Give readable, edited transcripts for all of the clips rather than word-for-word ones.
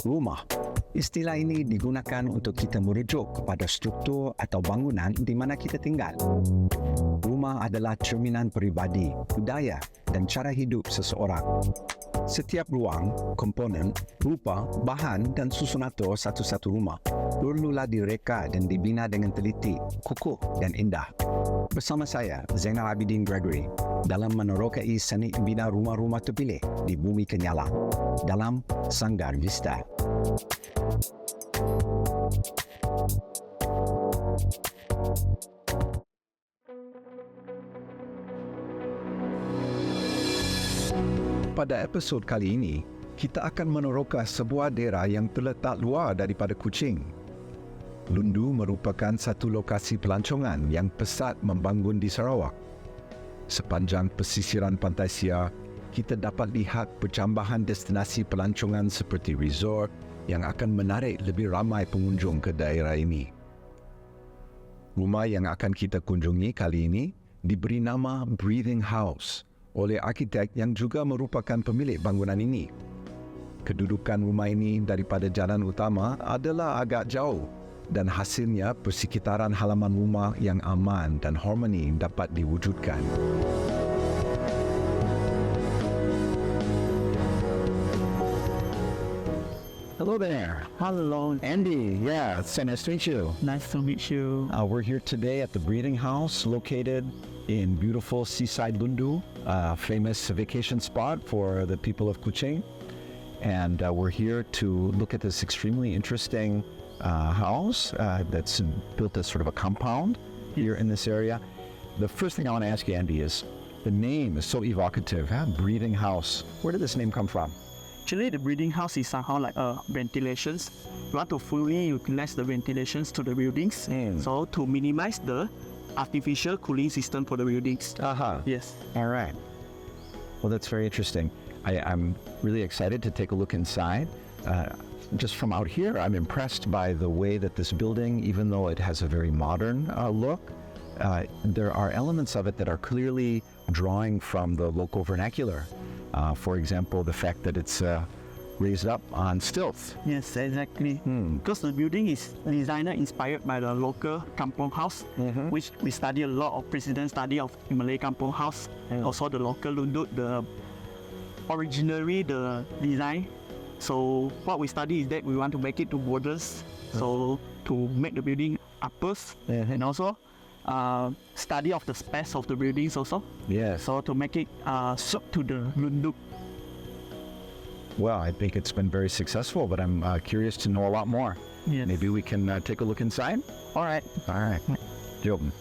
Rumah. Istilah ini digunakan untuk kita merujuk kepada struktur atau bangunan di mana kita tinggal. Rumah adalah cerminan peribadi, budaya dan cara hidup seseorang. Setiap ruang, komponen, rupa, bahan dan susunatur satu-satu rumah perlulah direka dan dibina dengan teliti, kukuh dan indah. Bersama saya, Zainal Abidin Gregory, dalam menerokai seni bina rumah-rumah terpilih di bumi Kenyala dalam Sanggar Vista. Pada episod kali ini, kita akan meneroka sebuah daerah yang terletak luar daripada Kuching. Lundu merupakan satu lokasi pelancongan yang pesat membangun di Sarawak. Sepanjang persisiran pantai Sia, kita dapat lihat percambahan destinasi pelancongan seperti resort yang akan menarik lebih ramai pengunjung ke daerah ini. Rumah yang akan kita kunjungi kali ini diberi nama Breathing House oleh arkitek yang juga merupakan pemilik bangunan ini. Kedudukan rumah ini daripada jalan utama adalah agak jauh dan hasilnya persekitaran halaman rumah yang aman dan harmoni dapat diwujudkan. Hello there. Hello. Andy, yeah, it's nice to meet you. Nice to meet you. We're here today at the Breathing House located in beautiful seaside Lundu, a famous vacation spot for the people of Kuching. And we're here to look at this extremely interesting house that's built as sort of a compound here in this area. The first thing I want to ask you, Andy, is the name is so evocative, huh? Breathing House. Where did this name come from? Actually, the breathing house is somehow like ventilations. We want to fully utilize the ventilations to the buildings. So to minimize the artificial cooling system for the buildings. Yes. All right. Well, that's very interesting. I'm really excited to take a look inside. Just from out here, I'm impressed by the way that this building, even though it has a very modern look, there are elements of it that are clearly drawing from the local vernacular. For example, the fact that it's raised up on stilts. Yes, exactly. Because the building is designer inspired by the local kampong house, which we study a lot of precedent study of Malay kampong house. Also the local Lundu, originally the design. So what we study is that we want to make it to borders. So to make the building uppers and also study of the space of the buildings also. Yes. So to make it suit to the Lundu. Well, I think it's been very successful, but I'm curious to know a lot more. Yes. Maybe we can take a look inside? All right. All right. Jom.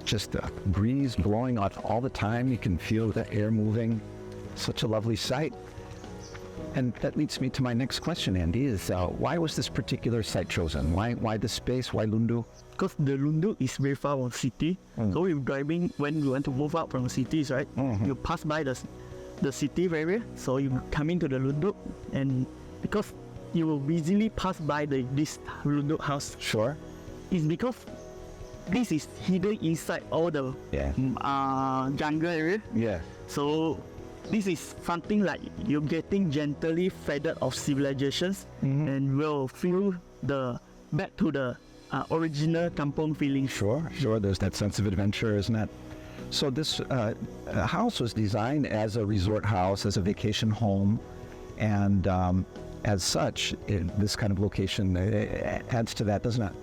Just a breeze blowing out all the time. You can feel the air moving. Such a lovely sight. And that leads me to my next question, Andy, is why was this particular site chosen? Why this space? Why Lundu? Because the Lundu is very far from the city. So we're driving, when we want to move out from the cities, right? You pass by the city area. So you come into the Lundu, and because you will easily pass by this Lundu house. Sure. It's because this is hidden inside all the jungle area. Yeah. So this is something like you're getting gently faded of civilizations and will feel back to the original kampong feeling. Sure. There's that sense of adventure, isn't it? So this house was designed as a resort house, as a vacation home, and as such, this kind of location adds to that, doesn't it?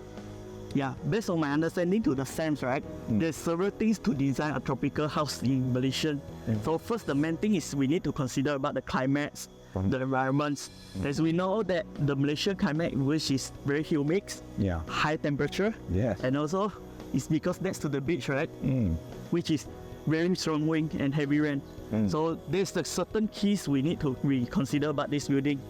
Yeah, based on my understanding to the sense, right? There's several things to design a tropical house in Malaysia. So first, the main thing is we need to consider about the climates, the environments. As we know that the Malaysian climate, which is very humid, high temperature, and also it's because next to the beach, right? Which is very strong wind and heavy rain. So there's the certain keys we need to reconsider about this building.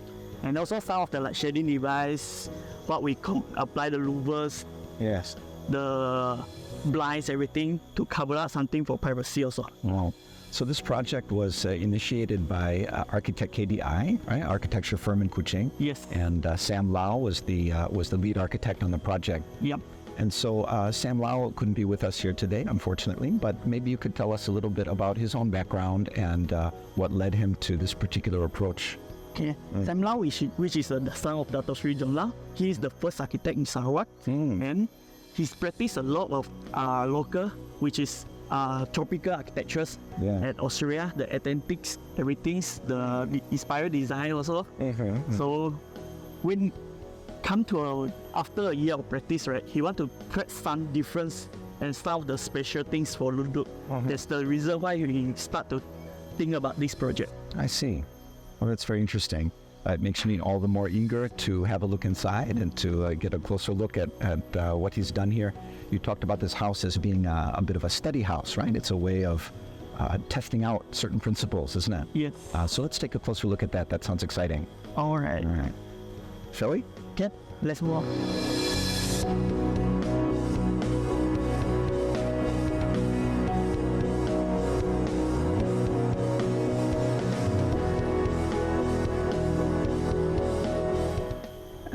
And also some of the shading device, what we apply the louvers, yes, the blinds, everything to cover up something for privacy also. Wow. So this project was initiated by architect KDI, right? Architecture firm in Kuching. Yes. And Sam Lau was the lead architect on the project. Yep. And so Sam Lau couldn't be with us here today, unfortunately, but maybe you could tell us a little bit about his own background and what led him to this particular approach. Okay. Sam Lau, which is the son of Dr. Sri Jong Lau, he is the first architect in Sarawak, and he's practiced a lot of local, which is tropical architectures at Australia, the Atlantics, everything's the inspired design also. So when after a year of practice, right, he want to create some difference and some of the special things for Lundu. That's the reason why he start to think about this project. I see. Well, that's very interesting. It makes me all the more eager to have a look inside and to get a closer look at what he's done here. You talked about this house as being a bit of a study house, right? It's a way of testing out certain principles, isn't it? Yes. So let's take a closer look at that. That sounds exciting. All right. All right. Shall we? Okay, let's move on.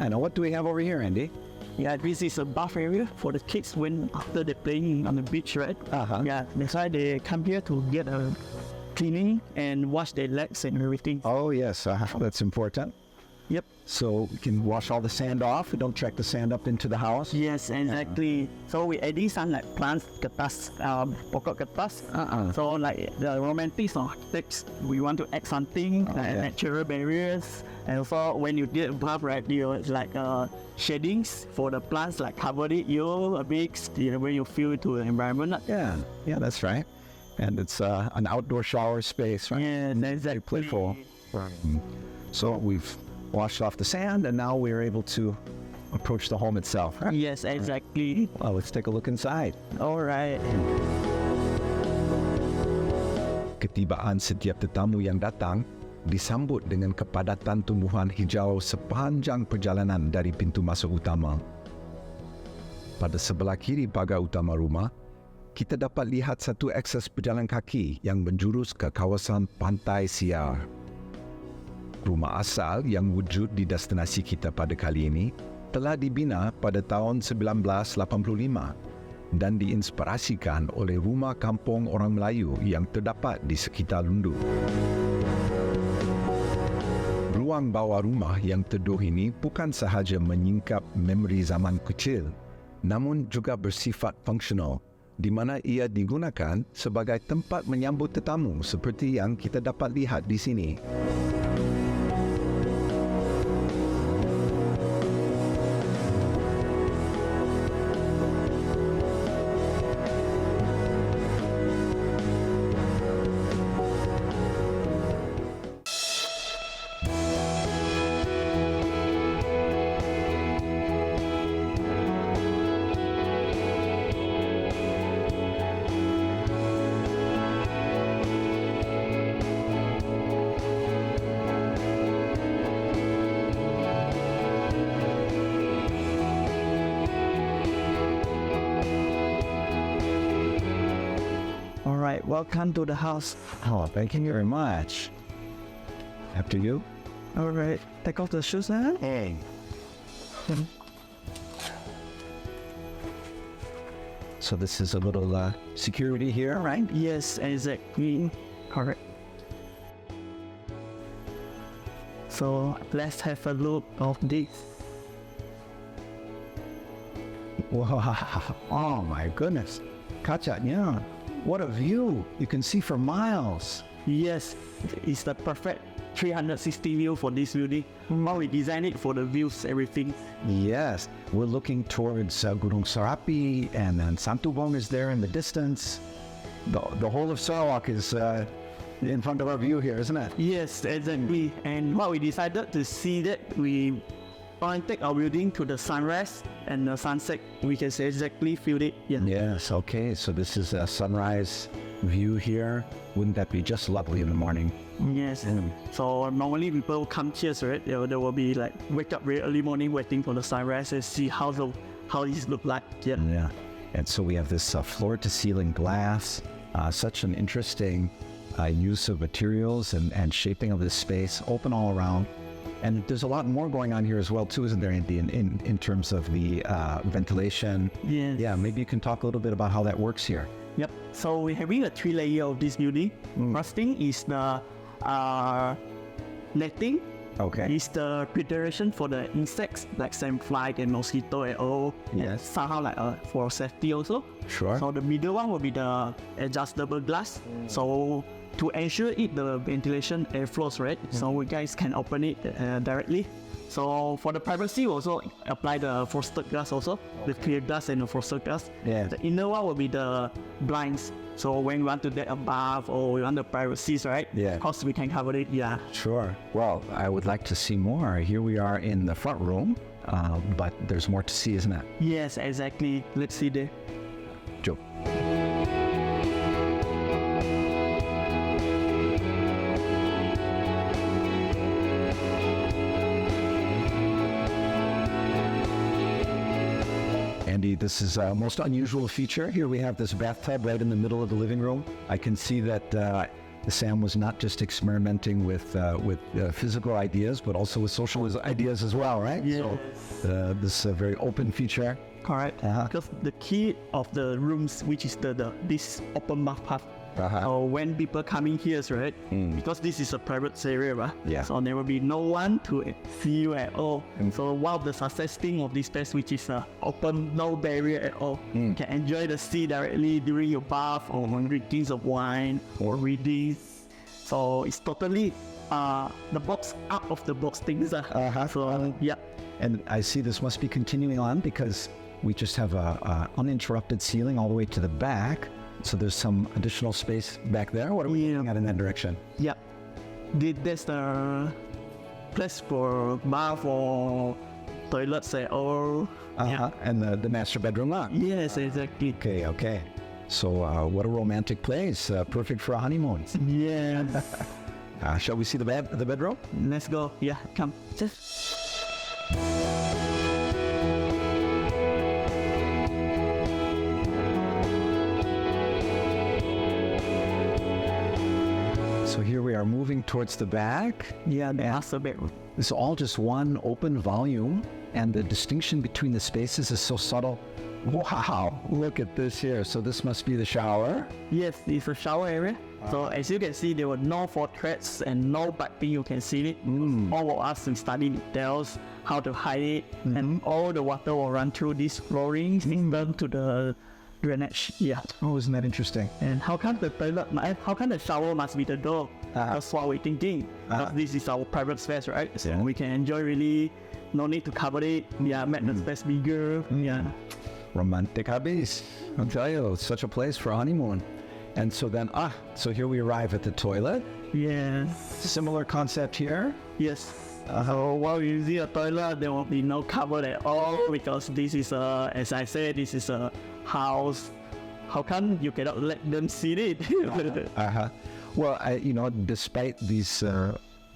Now, what do we have over here, Andy? Yeah, this is a bath area for the kids when after they're playing on the beach, right? Yeah, that's why they come here to get a cleaning and wash their legs and everything. Oh, yes. That's important. Yep. So we can wash all the sand off. We don't track the sand up into the house. Yes, exactly. So we adding some like plants, kertas, pokok kertas. So like the romantics or architects, we want to add something like natural barriers. And also when you get above, right, you like shadings for the plants, like cover it, a bit, when you feel to the environment. Yeah, that's right. And it's an outdoor shower space, right? Yeah, exactly. Playful. So we've washed off the sand, and now we're able to approach the home itself. Right? Yes, exactly. Well, let's take a look inside. All right. Ketibaan setiap tetamu yang datang disambut dengan kepadatan tumbuhan hijau sepanjang perjalanan dari pintu masuk utama. Pada sebelah kiri pagar utama rumah, kita dapat lihat satu akses berjalan kaki yang menjurus ke kawasan Pantai Siar. Rumah asal yang wujud di destinasi kita pada kali ini telah dibina pada tahun 1985 dan diinspirasikan oleh rumah kampung orang Melayu yang terdapat di sekitar Lundu. Ruang bawah rumah yang teduh ini bukan sahaja menyingkap memori zaman kecil, namun juga bersifat fungsional, di mana ia digunakan sebagai tempat menyambut tetamu seperti yang kita dapat lihat di sini. Alright, welcome to the house. Oh, thank you very much. After you. Alright, take off the shoes now. Hey. So this is a little security here, right? Yes, exactly. Correct. So let's have a look of this. Wow. Oh my goodness. Kacanya. What a view. You can see for miles. Yes, it's the perfect 360 view for this building. How we design it for the views, everything. Yes, we're looking towards Gunung Serapi, and then Santubong is there in the distance. The whole of Sarawak is in front of our view here, isn't it? Yes, exactly. And what we decided to see that we take our building to the sunrise and the sunset. We can exactly feel it. Yeah. Yes, okay. So this is a sunrise view here. Wouldn't that be just lovely in the morning? Yes. So normally people come here, right? They will be like wake up very early morning waiting for the sunrise and see how it look like. Yeah. Yeah. And so we have this floor to ceiling glass. Such an interesting use of materials and shaping of this space, open all around. And there's a lot more going on here as well too, isn't there, Andy, in terms of the ventilation? Yes. Yeah, maybe you can talk a little bit about how that works here. Yep. So we're having a 3 layer of this building. First thing is the netting. Okay. Is the preparation for the insects like sandfly and mosquito and all. Yes. And somehow like for safety also. Sure. So the middle one will be the adjustable glass. So to ensure the ventilation airflows, right? So we guys can open it directly. So for the privacy, we also apply the frosted glass also, the clear glass and the frosted glass. Yeah. The inner one will be the blinds. So when we want to get a bath or we want the privacies, right? Yeah. Of course we can cover it. Yeah. Sure. Well, I would like to see more. Here we are in the front room, but there's more to see, isn't it? Yes, exactly. Let's see there. Joe. Andy, this is a most unusual feature. Here we have this bathtub right in the middle of the living room. I can see that Sam was not just experimenting with physical ideas, but also with social ideas as well, right? Yes. So this is a very open feature. Correct. Because the key of the rooms, which is this open bathtub. So when people coming here, right? Because this is a private area, right? Yeah. So there will be no one to see you at all. So one of the success thing of this place, which is open, no barrier at all. You can enjoy the sea directly during your bath or drinking of wine or reading. So it's totally the box out of the box things. So yeah. And I see this must be continuing on because we just have a uninterrupted ceiling all the way to the back. So there's some additional space back there. What are we looking at in that direction? Yeah. There's the place for bath or toilets or... And the master bedroom lounge. Yes, exactly. Okay. So what a romantic place. Perfect for a honeymoon. Yes. Shall we see the bedroom? Let's go. Yeah, come. Just... So here we are moving towards the back. Yeah, the master bedroom. It's all just one open volume, and the distinction between the spaces is so subtle. Wow, look at this here. So this must be the shower. Yes, it's a shower area. So as you can see, there were no floor threads and no piping. You can see it. All of us, we study details, how to hide it, and all the water will run through these floorings, down to the drainage. Yeah. Oh, isn't that interesting? And how come the shower must be the door? That's what we're thinking. Because this is our private space, right? So we can enjoy really, no need to cover it. Yeah, make the space bigger. Yeah. Romantic habis. I'll tell you, it's such a place for a honeymoon. And so then, so here we arrive at the toilet. Yes. Similar concept here. Yes. So while you see a toilet, there will be no cover at all because this is as I said, this is a house. How come you cannot let them see it? Well, despite these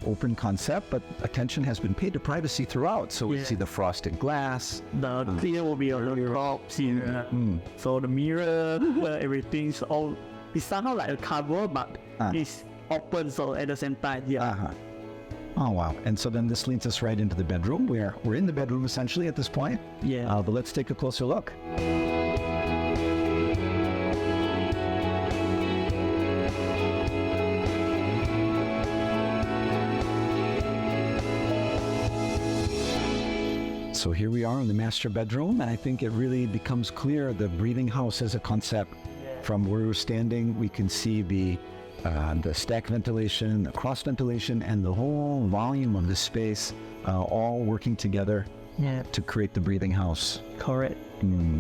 open concept, but attention has been paid to privacy throughout. So we see the frosted glass. The clear will be on the top here. So the mirror, everything's all. It's somehow like a cover, but it's open. So at the same time, Oh wow! And so then this leads us right into the bedroom. We're in the bedroom essentially at this point. Yeah. But let's take a closer look. So here we are in the master bedroom, and I think it really becomes clear the breathing house as a concept. From where we're standing, we can see the stack ventilation, the cross ventilation, and the whole volume of the space all working together to create the breathing house. Correct.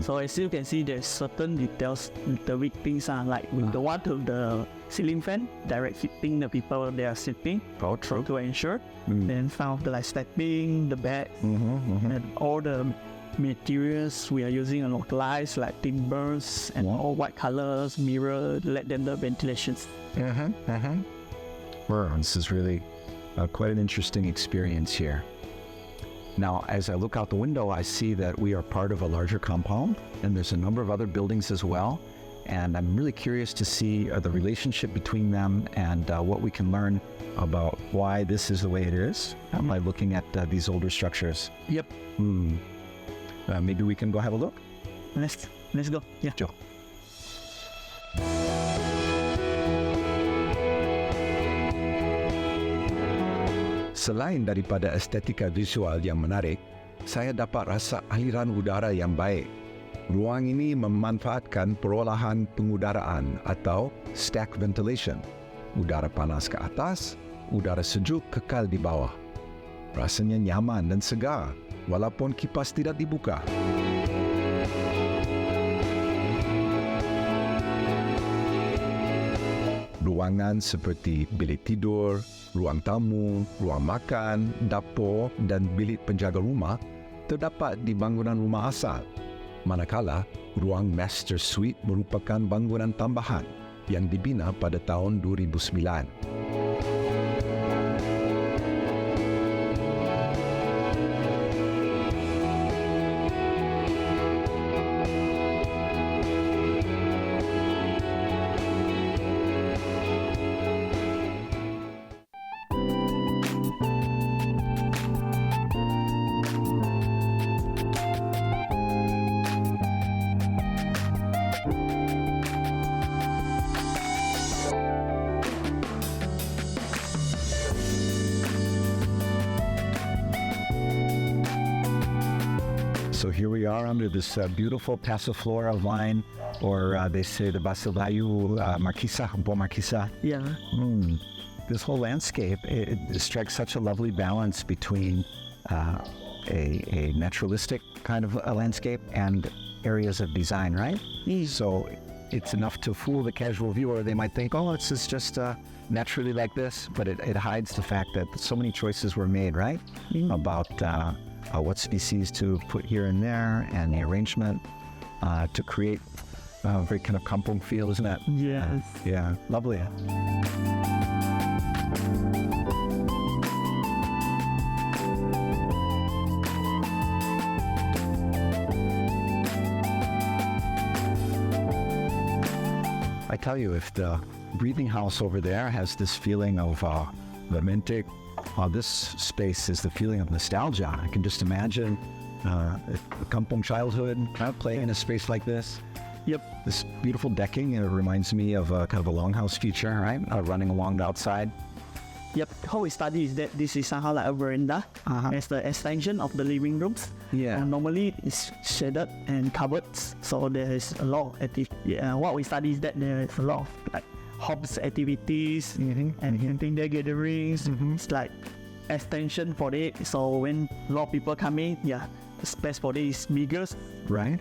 So as you can see, there's certain details, the big things are like with the one to the ceiling fan, direct fitting the people they are sitting. Oh, true. To ensure. Then some of the like stepping, the bed, and all the materials we are using are localized like timbers and all white colors, mirror, let them the ventilations. Well, this is really quite an interesting experience here. Now, as I look out the window, I see that we are part of a larger compound, and there's a number of other buildings as well. and I'm really curious to see the relationship between them and what we can learn about why this is the way it is by looking at these older structures. Yep. Maybe we can go have a look? Let's go. Yeah. Sure. Selain daripada estetika visual yang menarik, saya dapat rasa aliran udara yang baik. Ruang ini memanfaatkan perolahan pengudaraan atau stack ventilation. Udara panas ke atas, udara sejuk kekal di bawah. Rasanya nyaman dan segar walaupun kipas tidak dibuka. Ruangan seperti bilik tidur, ruang tamu, ruang makan, dapur dan bilik penjaga rumah terdapat di bangunan rumah asal. Manakala, ruang Master Suite merupakan bangunan tambahan yang dibina pada tahun 2009. So here we are under this beautiful passiflora vine, or they say the Basilayu marquisa, buah marquisa. Yeah. This whole landscape, it strikes such a lovely balance between a naturalistic kind of a landscape and areas of design, right? So it's enough to fool the casual viewer. They might think, oh, it's just naturally like this, but it hides the fact that so many choices were made, right? About what species to put here and there, and the arrangement to create a very kind of kampung feel, isn't it? Yes. Yeah, lovely. I tell you, if the breathing house over there has this feeling of romantic, this space is the feeling of nostalgia. I can just imagine a kampung childhood playing in a space like this. Yep. This beautiful decking, it reminds me of kind of a longhouse feature, right? Running along the outside. Yep. How we study is that this is somehow like a veranda as the extension of the living rooms. Yeah. Normally it's shaded and covered, so there is a lot of what we study is that there is a lot of like hobbies activities and there gatherings. It's like extension for it. So when a lot of people come in, the space for it is bigger. Right.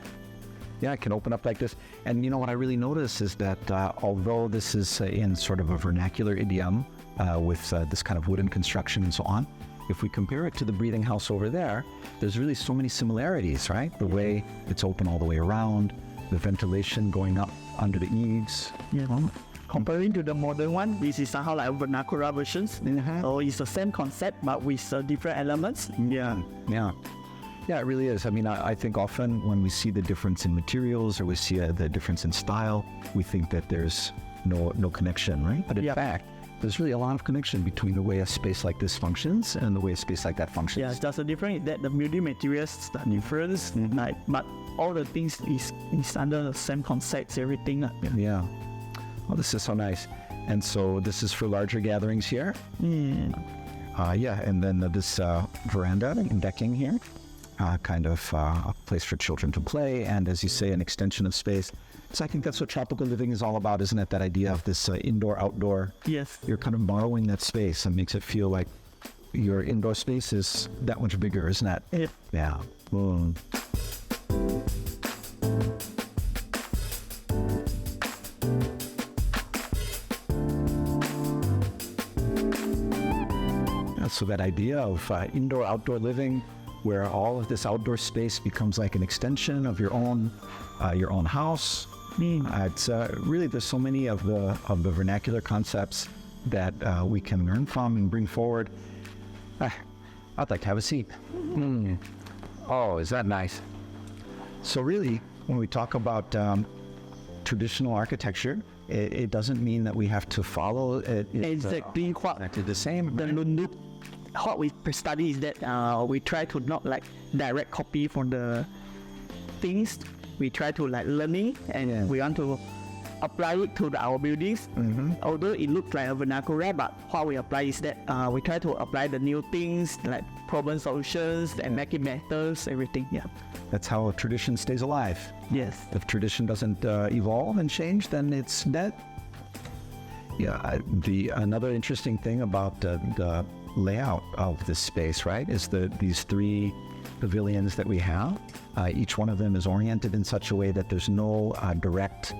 Yeah, it can open up like this. And you know what I really notice is that although this is in sort of a vernacular idiom with this kind of wooden construction and so on, if we compare it to the breathing house over there, there's really so many similarities, right? The way it's open all the way around, the ventilation going up under the eaves. Yeah. Comparing to the modern one, this is somehow like a vernacular versions. So it's the same concept but with different elements. Yeah, it really is. I mean, I think often when we see the difference in materials or we see the difference in style, we think that there's no connection, right? But in fact, there's really a lot of connection between the way a space like this functions and the way a space like that functions. Yeah, just the difference is that the building materials, the difference, but all the things is under the same concepts, everything. Yeah. Oh, this is so nice. And so this is for larger gatherings here? And then this veranda and decking here, kind of a place for children to play, and as you say, an extension of space. So I think that's what tropical living is all about, isn't it? That idea of this indoor-outdoor. Yes. You're kind of borrowing that space and makes it feel like your indoor space is that much bigger, isn't it? Yeah. So that idea of indoor-outdoor living, where all of this outdoor space becomes like an extension of your own house. It's really, there's so many of the vernacular concepts that we can learn from and bring forward. I'd like to have a seat. Oh, is that nice? So really, when we talk about traditional architecture. It doesn't mean that we have to follow it. Exactly what The same. the Lundu, what we study is that we try to not like direct copy from the things. We try to like learning, and we want to apply it to our buildings. Although it looks like a vernacular, but what we apply is that we try to apply the new things like problem solutions and make it better, everything. Yeah. That's how tradition stays alive. Yes. If tradition doesn't evolve and change, then it's dead. Yeah. Another interesting thing about the layout of this space, right, is these 3 pavilions that we have. Each one of them is oriented in such a way that there's no direct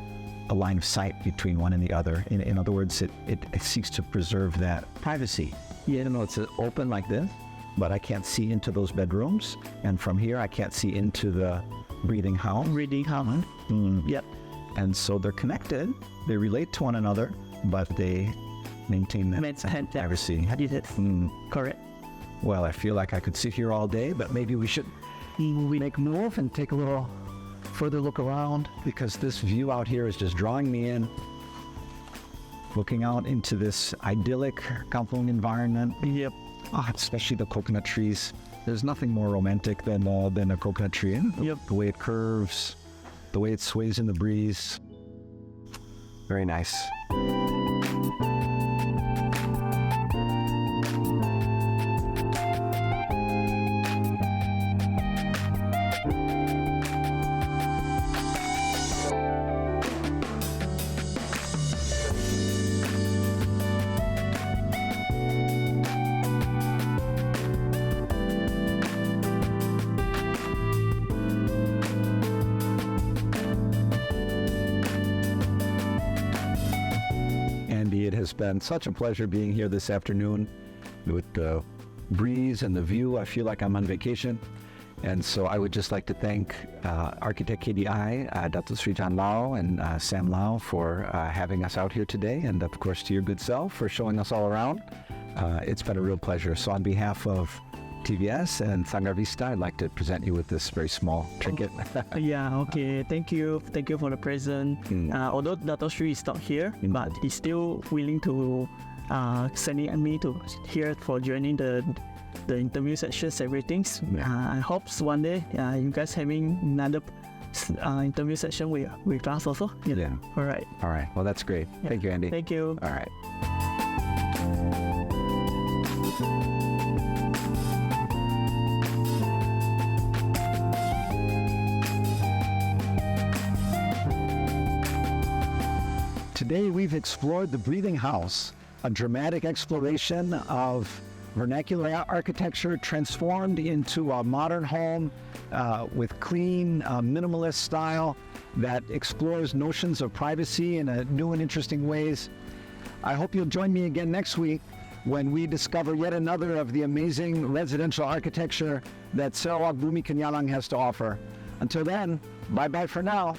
line of sight between one and the other. In other words, it seeks to preserve that privacy. Yeah. It's open like this, but I can't see into those bedrooms, and from here I can't see into the breathing house. Reading how? Yep. And so they're connected, they relate to one another, but they maintain that privacy. Yes. Correct. Well, I feel like I could sit here all day, but maybe we should make a move and take a little further look around, because this view out here is just drawing me in. Looking out into this idyllic kampung environment. Yep. Especially the coconut trees. There's nothing more romantic than a coconut tree. Yep. The way it curves, the way it sways in the breeze. Very nice. It has been such a pleasure being here this afternoon with the breeze and the view. I feel like I'm on vacation. And so I would just like to thank Architect KDI, Dr. Sri John Lau and Sam Lau for having us out here today. And of course to your good self for showing us all around. It's been a real pleasure. So on behalf of TVS and Sanggar Vista, I'd like to present you with this very small trinket. Yeah, okay. Thank you for the present. Although Dr. Sri is not here, but he's still willing to sending me to here for joining the interview sessions, everything. I hope one day you guys having another interview session with us also. Yeah. All right. Well, that's great. Yeah. Thank you, Andy. Thank you. All right. Today we've explored the Breathing House, a dramatic exploration of vernacular architecture transformed into a modern home with clean, minimalist style that explores notions of privacy in new and interesting ways. I hope you'll join me again next week when we discover yet another of the amazing residential architecture that Sarawak Bumi Kenyalang has to offer. Until then, bye-bye for now.